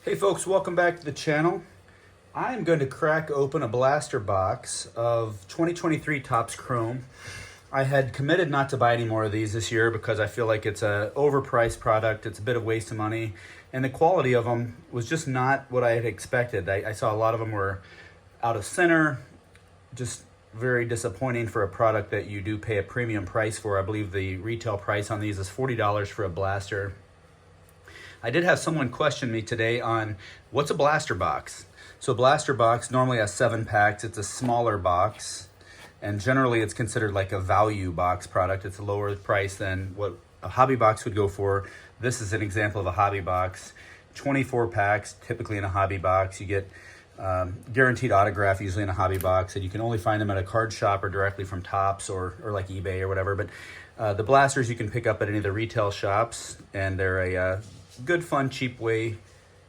Hey folks, welcome back to the channel. I'm going to crack open a blaster box of 2023 Topps Chrome. I had committed not to buy any more of these this year because I feel like it's a overpriced product, it's a bit of waste of money, and the quality of them was just not what I had expected. I saw a lot of them were out of center, just very disappointing for a product that you do pay a premium price for. I believe the retail price on these is $40 for a blaster. I did have someone question me today on what's a blaster box. So a blaster box normally has 7 packs. It's a smaller box, and generally it's considered like a value box product. It's a lower price than what a hobby box would go for. This is an example of a hobby box. 24 packs, typically in a hobby box. You get guaranteed autograph usually in a hobby box, and you can only find them at a card shop or directly from Topps or like eBay or whatever. But the blasters you can pick up at any of the retail shops, and they're a good, fun, cheap way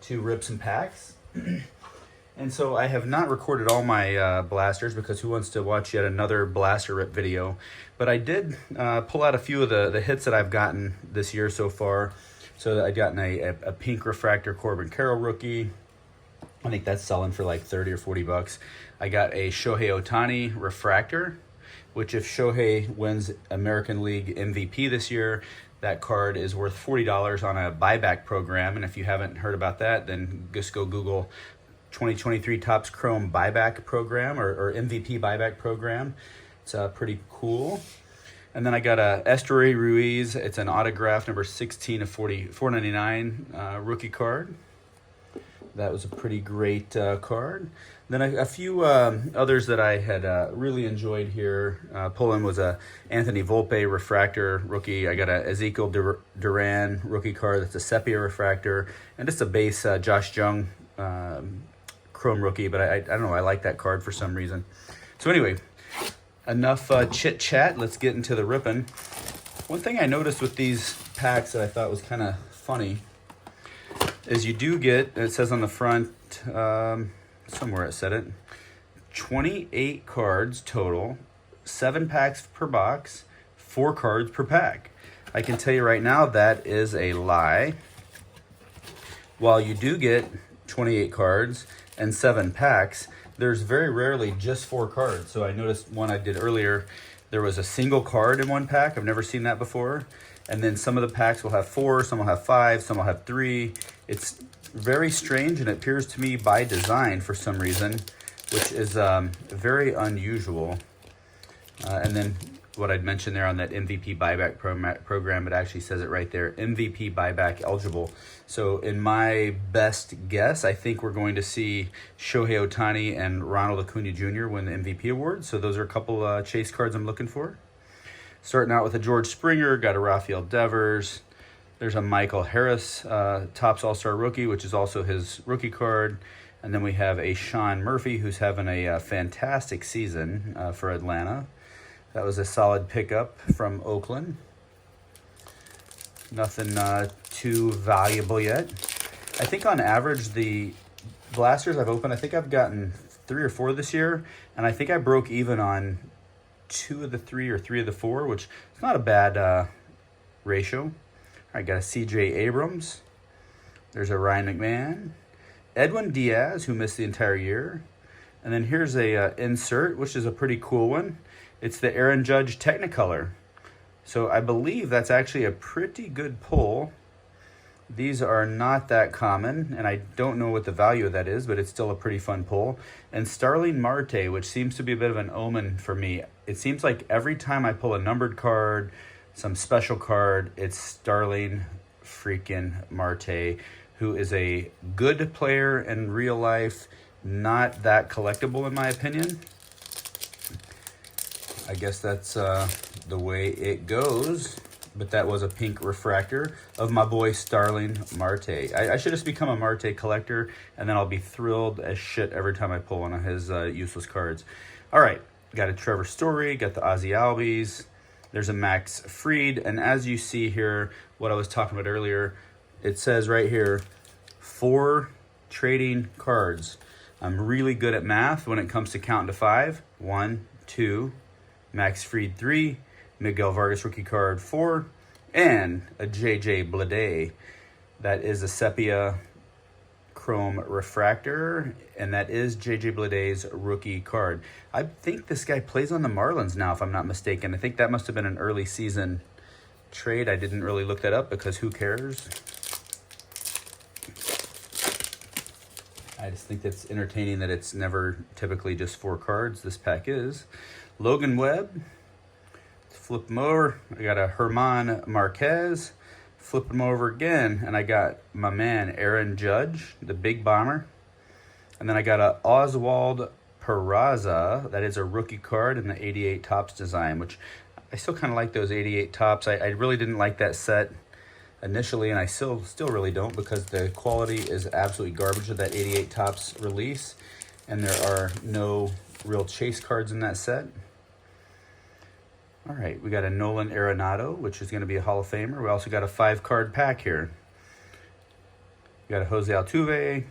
to rip some packs. And so I have not recorded all my blasters because who wants to watch yet another blaster rip video? But I did pull out a few of the hits that I've gotten this year so far. So I've gotten a pink refractor Corbin Carroll rookie. I think that's selling for like 30 or 40 bucks. I got a Shohei Ohtani refractor, which if Shohei wins American League MVP this year, that card is worth $40 on a buyback program. And if you haven't heard about that, then just go Google 2023 Topps Chrome buyback program or MVP buyback program. It's pretty cool. And then I got a Estuary Ruiz. It's an autograph number 16 of 499 rookie card. That was a pretty great card. Then a few others that I had really enjoyed here. Pulling was a Anthony Volpe refractor rookie. I got a Ezekiel Duran rookie card that's a sepia refractor, and just a base Josh Jung chrome rookie. But I don't know, I like that card for some reason. So anyway, enough chit chat. Let's get into the ripping. One thing I noticed with these packs that I thought was kind of funny is you do get, it says on the front, somewhere it said it, 28 cards total, 7 packs per box, 4 cards per pack. I can tell you right now that is a lie. While you do get 28 cards and 7 packs, there's very rarely just 4 cards. So I noticed one I did earlier, there was a single card in one pack. I've never seen that before. And then some of the packs will have 4, some will have 5, some will have 3. It's very strange, and it appears to me by design for some reason, which is very unusual. And then what I'd mentioned there on that MVP buyback program, it actually says it right there, MVP buyback eligible. So in my best guess, I think we're going to see Shohei Ohtani and Ronald Acuna Jr. win the MVP award. So those are a couple chase cards I'm looking for. Starting out with a George Springer, got a Rafael Devers. There's a Michael Harris Topps All-Star rookie, which is also his rookie card. And then we have a Sean Murphy, who's having a fantastic season for Atlanta. That was a solid pickup from Oakland. Nothing too valuable yet. I think on average, the blasters I've opened, I think I've gotten 3 or 4 this year. And I think I broke even on 2 of the 3 or 3 of the 4, which is not a bad ratio. I got a CJ Abrams. There's a Ryan McMahon. Edwin Diaz, who missed the entire year. And then here's a insert, which is a pretty cool one. It's the Aaron Judge Technicolor. So I believe that's actually a pretty good pull. These are not that common, and I don't know what the value of that is, but it's still a pretty fun pull. And Starling Marte, which seems to be a bit of an omen for me. It seems like every time I pull a numbered card, some special card, it's Starling freaking Marte, who is a good player in real life, not that collectible in my opinion. I guess that's the way it goes. But that was a pink refractor of my boy Starling Marte. I should just become a Marte collector, and then I'll be thrilled as shit every time I pull one of his useless cards. All right, got a Trevor Story, got the Ozzie Albies. There's a Max Fried, and as you see here, what I was talking about earlier, it says right here, 4 trading cards. I'm really good at math when it comes to counting to 5. 1, 2, Max Fried 3, Miguel Vargas rookie card 4, and a JJ Bleday. That is a sepia chrome refractor, and that is J.J. Bleday's rookie card. I think this guy plays on the Marlins now, if I'm not mistaken. I think that must have been an early season trade. I didn't really look that up because who cares? I just think that's entertaining that it's never typically just 4 cards. This pack is. Logan Webb. Flip him over. I got a Herman Marquez. Flip him over again, and I got my man Aaron Judge, the big bomber. And then I got a Oswald Peraza. That is a rookie card in the 88 Topps design, which I still kind of like those 88 Topps. I really didn't like that set initially, and I still really don't, because the quality is absolutely garbage of that 88 Topps release, and there are no real chase cards in that set. All right, we got a Nolan Arenado, which is going to be a Hall of Famer. We also got a 5-card pack here. We got a Jose Altuve.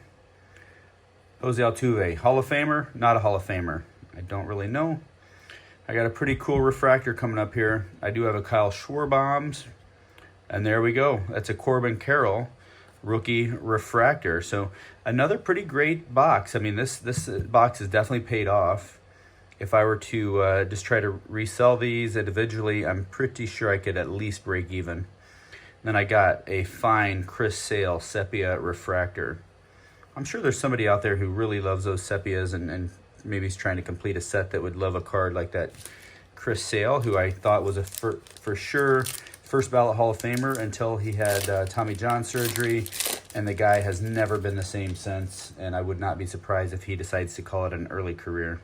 Jose Altuve, Hall of Famer, not a Hall of Famer. I don't really know. I got a pretty cool refractor coming up here. I do have a Kyle Schwarbaum's, and there we go. That's a Corbin Carroll rookie refractor. So another pretty great box. I mean, this box is definitely paid off. If I were to just try to resell these individually, I'm pretty sure I could at least break even. And then I got a fine Chris Sale sepia refractor. I'm sure there's somebody out there who really loves those sepias and maybe is trying to complete a set that would love a card like that Chris Sale, who I thought was a for sure first ballot Hall of Famer until he had Tommy John surgery, and the guy has never been the same since, and I would not be surprised if he decides to call it an early career.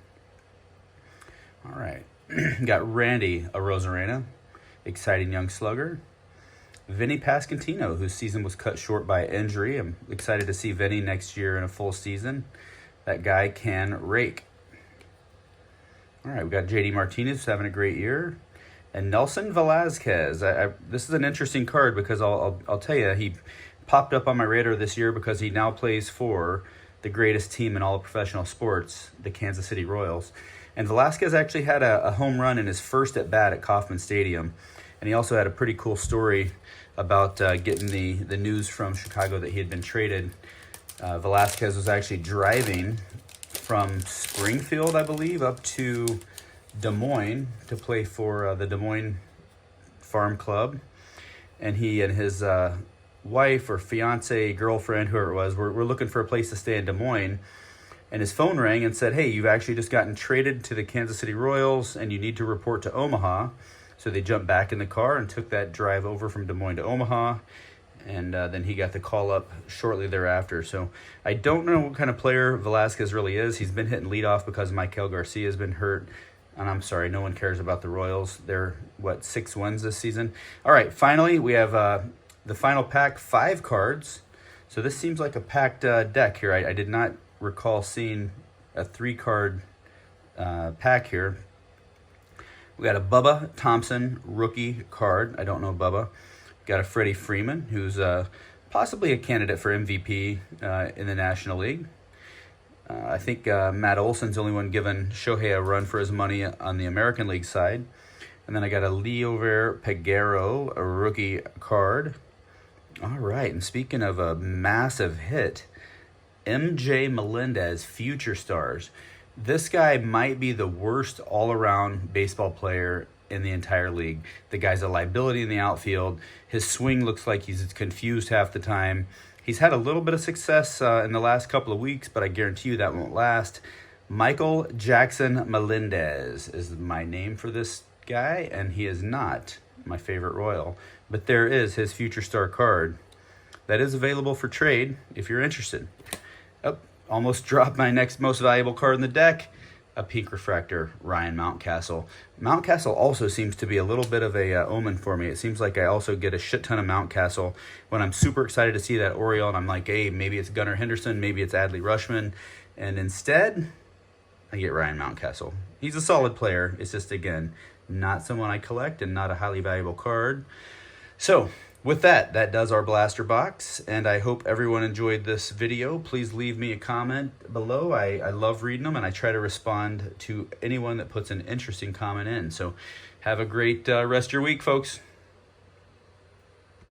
All right, got Randy Arozarena, exciting young slugger. Vinny Pasquantino, whose season was cut short by injury. I'm excited to see Vinny next year in a full season. That guy can rake. All right, we got JD Martinez having a great year. And Nelson Velazquez. This is an interesting card because I'll tell you, he popped up on my radar this year because he now plays for the greatest team in all of professional sports, the Kansas City Royals. And Velazquez actually had a home run in his first at-bat at Kauffman Stadium. And he also had a pretty cool story about getting the news from Chicago that he had been traded. Velazquez was actually driving from Springfield, I believe, up to Des Moines to play for the Des Moines Farm Club. And he and his wife or fiance, girlfriend, whoever it was, were looking for a place to stay in Des Moines. And his phone rang and said, hey, you've actually just gotten traded to the Kansas City Royals and you need to report to Omaha. So they jumped back in the car and took that drive over from Des Moines to Omaha. And then he got the call up shortly thereafter. So I don't know what kind of player Velazquez really is. He's been hitting leadoff because Maikel Garcia has been hurt. And I'm sorry, no one cares about the Royals. They're, 6 wins this season? All right, finally, we have the final pack, 5 cards. So this seems like a packed deck here. I did not recall seeing a 3-card pack here. We got a Bubba Thompson rookie card. I don't know Bubba. Got a Freddie Freeman, who's possibly a candidate for MVP in the National League. I think Matt Olson's the only one giving Shohei a run for his money on the American League side. And then I got a Leover Peguero, a rookie card. All right, and speaking of a massive hit, MJ Melendez, Future Stars. This guy might be the worst all-around baseball player in the entire league. The guy's a liability in the outfield. His swing looks like he's confused half the time. He's had a little bit of success in the last couple of weeks, but I guarantee you that won't last. Michael Jackson Melendez is my name for this guy, and he is not my favorite Royal. But there is his Future Star card. That is available for trade if you're interested. Oh, almost dropped my next most valuable card in the deck. A pink refractor, Ryan Mountcastle. Mountcastle also seems to be a little bit of a omen for me. It seems like I also get a shit ton of Mountcastle when I'm super excited to see that Oriole, and I'm like, hey, maybe it's Gunnar Henderson, maybe it's Adley Rutschman, and instead, I get Ryan Mountcastle. He's a solid player. It's just, again, not someone I collect and not a highly valuable card. So, with that, that does our blaster box, and I hope everyone enjoyed this video. Please leave me a comment below. I love reading them, and I try to respond to anyone that puts an interesting comment in. So have a great rest of your week, folks.